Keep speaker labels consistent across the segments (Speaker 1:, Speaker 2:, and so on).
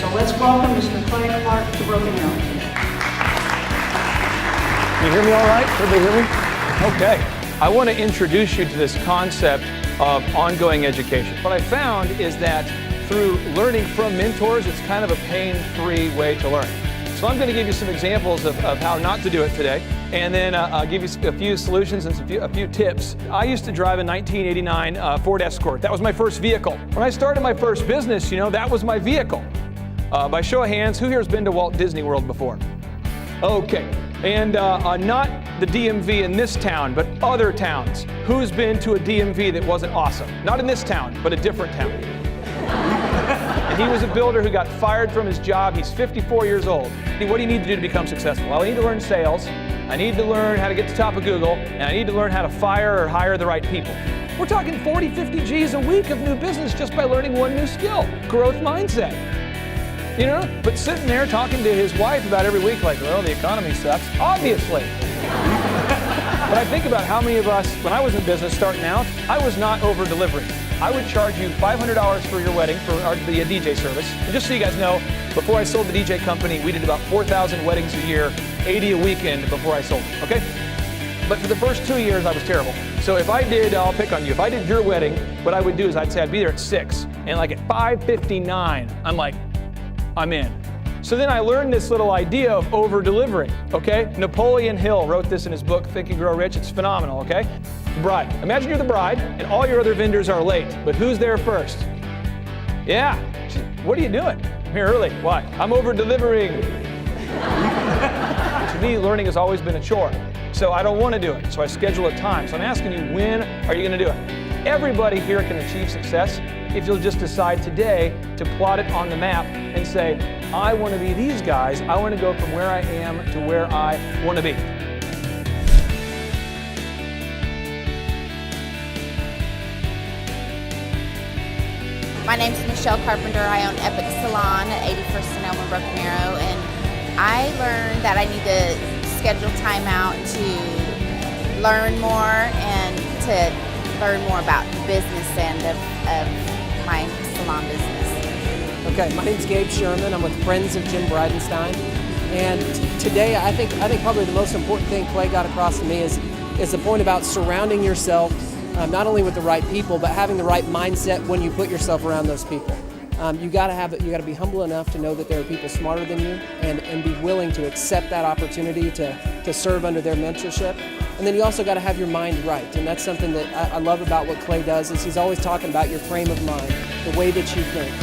Speaker 1: So let's welcome Mr. Clay Clark to Broken Arrow.
Speaker 2: Can you hear me all right? Everybody hear me? Okay. I want to introduce you to this concept of ongoing education. What I found is that through learning from mentors, it's kind of a pain-free way to learn. So I'm going to give you some examples of how not to do it today, and then I'll give you a few solutions and a few tips. I used to drive a 1989 Ford Escort. That was my first vehicle. When I started my first business, that was my vehicle. By show of hands, who here has been to Walt Disney World before? Okay, and not the DMV in this town, but other towns. Who's been to a DMV that wasn't awesome? Not in this town, but a different town. And he was a builder who got fired from his job. He's 54 years old. What do you need to do to become successful? Well, I need to learn sales. I need to learn how to get to the top of Google, and I need to learn how to fire or hire the right people. We're talking 40, 50 G's a week of new business just by learning one new skill, growth mindset. But sitting there talking to his wife about every week like, well, the economy sucks, obviously. But I think about how many of us, when I was in business starting out, I was not over-delivering. I would charge you $500 for your wedding for the DJ service. And just so you guys know, before I sold the DJ company, we did about 4,000 weddings a year, 80 a weekend before I sold it, okay? But for the first 2 years, I was terrible. So if I did, I'll pick on you, if I did your wedding, what I would do is I'd say I'd be there at 6, and like at 5:59, I'm like, I'm in. So then I learned this little idea of over-delivering, okay? Napoleon Hill wrote this in his book, Think and Grow Rich. It's phenomenal, okay? Bride. Imagine you're the bride, and all your other vendors are late, but who's there first? Yeah. What are you doing? I'm here early. Why? I'm over-delivering. To me, learning has always been a chore, so I don't want to do it, so I schedule a time. So I'm asking you, when are you going to do it? Everybody here can achieve success if you'll just decide today to plot it on the map and say, I want to be these guys. I want to go from where I am to where I want to be.
Speaker 3: My name is Michelle Carpenter. I own Epic Salon at 81st and Elm in Broken Arrow, and I learned that I need to schedule time out to learn more and to learn more about the business end of my salon business.
Speaker 4: Okay, my name's Gabe Sherman. I'm with Friends of Jim Bridenstine, and today I think probably the most important thing Clay got across to me is the point about surrounding yourself not only with the right people, but having the right mindset when you put yourself around those people. You got to be humble enough to know that there are people smarter than you, and be willing to accept that opportunity to serve under their mentorship. And then you also got to have your mind right, and that's something that I love about what Clay does. Is he's always talking about your frame of mind, the way that you think.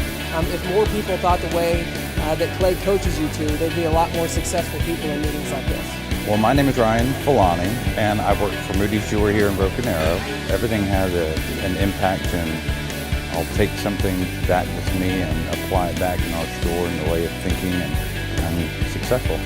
Speaker 4: If more people thought the way that Clay coaches you to, there'd be a lot more successful people in meetings like this.
Speaker 5: Well, my name is Ryan Filani, and I've worked for Moody's Jewelry here in Broken Arrow. Everything has an impact, and I'll take something back with me and apply it back in our store in the way of thinking, and I'm successful.